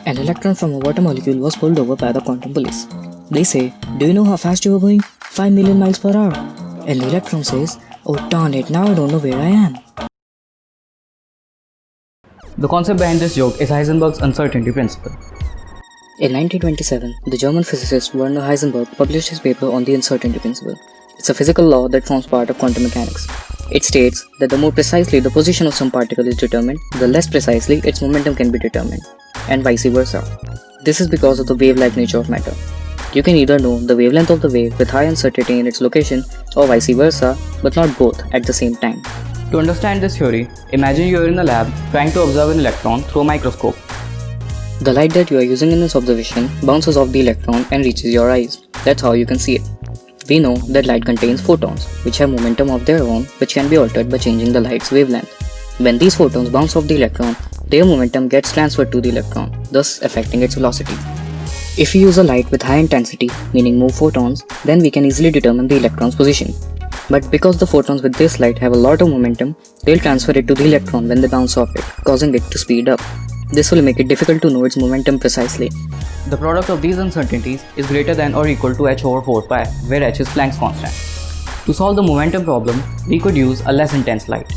An electron from a water molecule was pulled over by the quantum police. They say, "Do you know how fast you were going? 5 million miles per hour." And the electron says, "Oh darn it, now I don't know where I am." The concept behind this joke is Heisenberg's uncertainty principle. In 1927, the German physicist Werner Heisenberg published his paper on the uncertainty principle. It's a physical law that forms part of quantum mechanics. It states that the more precisely the position of some particle is determined, the less precisely its momentum can be determined, and vice versa. This is because of the wave-like nature of matter. You can either know the wavelength of the wave with high uncertainty in its location, or vice versa, but not both at the same time. To understand this theory, imagine you are in a lab trying to observe an electron through a microscope. The light that you are using in this observation bounces off the electron and reaches your eyes. That's how you can see it. We know that light contains photons, which have momentum of their own, which can be altered by changing the light's wavelength. When these photons bounce off the electron, their momentum gets transferred to the electron, thus affecting its velocity. If we use a light with high intensity, meaning more photons, then we can easily determine the electron's position. But because the photons with this light have a lot of momentum, they'll transfer it to the electron when they bounce off it, causing it to speed up. This will make it difficult to know its momentum precisely. The product of these uncertainties is greater than or equal to h over 4 pi, where h is Planck's constant. To solve the momentum problem, we could use a less intense light.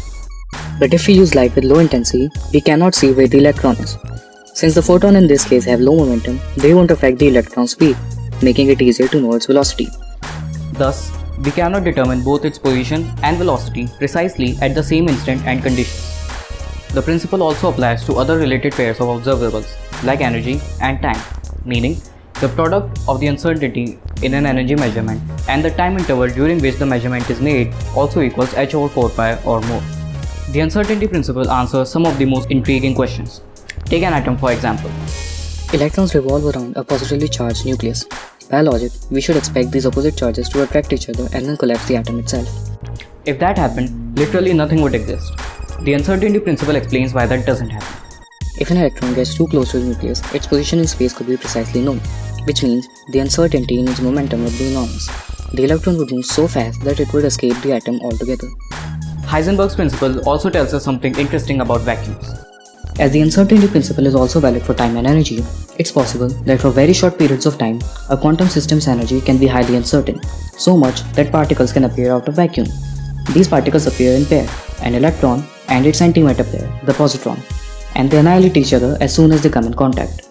But if we use light with low intensity, we cannot see where the electron is. Since the photon in this case have low momentum, they won't affect the electron's speed, making it easier to know its velocity. Thus, we cannot determine both its position and velocity precisely at the same instant and conditions. The principle also applies to other related pairs of observables, like energy and time, meaning the product of the uncertainty in an energy measurement and the time interval during which the measurement is made also equals h over 4 pi or more. The uncertainty principle answers some of the most intriguing questions. Take an atom for example. Electrons revolve around a positively charged nucleus. By logic, we should expect these opposite charges to attract each other and then collapse the atom itself. If that happened, literally nothing would exist. The uncertainty principle explains why that doesn't happen. If an electron gets too close to the nucleus, its position in space could be precisely known, which means the uncertainty in its momentum would be enormous. The electron would move so fast that it would escape the atom altogether. Heisenberg's principle also tells us something interesting about vacuums. As the uncertainty principle is also valid for time and energy, it's possible that for very short periods of time, a quantum system's energy can be highly uncertain, so much that particles can appear out of vacuum. These particles appear in pair, an electron and its antimatter pair, the positron, and they annihilate each other as soon as they come in contact.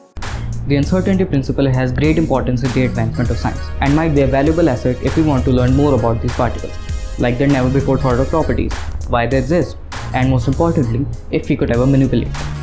The uncertainty principle has great importance in the advancement of science and might be a valuable asset if we want to learn more about these particles, like their never before thought of properties, why they exist, and most importantly, if we could ever manipulate them.